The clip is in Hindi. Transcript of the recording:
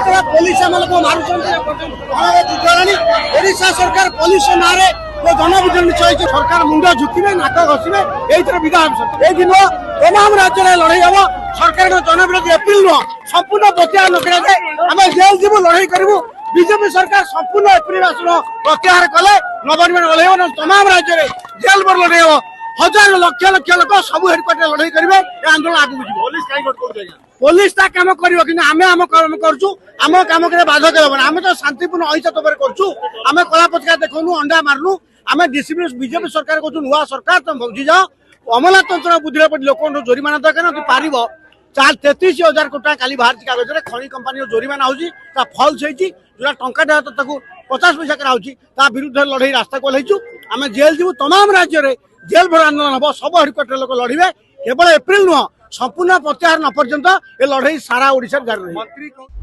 ଭିତରେ ପୋଲିସ ଆମକୁ ମାରୁଛନ୍ତି। ଓଡିଶା ସରକାର ପୋଲିସ ନାଁରେ ଜନବିଜନ ଚଳେଇଛି। ସରକାର ମୁଣ୍ଡ ଝୁକିବେ, ନାକ ଘଷିବେ। ଏଇଥିରେ ବିଧାନ ଏଇ ଦିନ ତମାମ ରାଜ୍ୟରେ ଲଢେଇ ହବ। ସରକାରଙ୍କ ଜନବିରୋଧୀ ଏପିଲ ନୁହଁ, ସମ୍ପୂର୍ଣ୍ଣ ପ୍ରତ୍ୟାହାର ନ କରାଯାଏ ଆମେ ଜେଲ ଯିବୁ, ଲଢେଇ କରିବୁ। ବିଜେପି ସରକାର ସମ୍ପୂର୍ଣ୍ଣ ଏପ୍ରିଲ ମାସର ପ୍ରତ୍ୟାହାର କଲେ ନବନିର୍ମାଣ ଲଢେଇ ହବ। ତମାମ ରାଜ୍ୟରେ ଜେଲ ବର ଲଢେଇ ହବ। हजार लक्ष लक्ष लोक सब हेडक्वार्टर लड़ाई करेंगे। आंदोलन आगे पुलिस ता काम कर आम काम करूँ। आम कम के बाधक आम तो शांतिपूर्ण अहिंसा तौर करूँ। कला पचिका देखू, अंडा मारनु। आम डीसीपी बीजेपी सरकार कहूँ नुआ सरकार तुम बंची जाओ। अमलातंत्र बुद्धि लोक जोरिमाना दरकार पार 33,000 कोटी काली बाहर कागज खनि कंपानी जोरिमाना होता फल्स होता टंका 50 पैसा कराऊँ विरुद्ध लड़ाई रास्ता को ओह्लैचु। आम जेल जीवु। तमाम राज्य में जेल भर आंदोलन हम। सब हेडक्वार्टर लोक लड़े केवल एप्रिल नुह संपूर्ण प्रत्याहार न पर्यंत ए लड़ाई सारा ओडिशा जारी रही।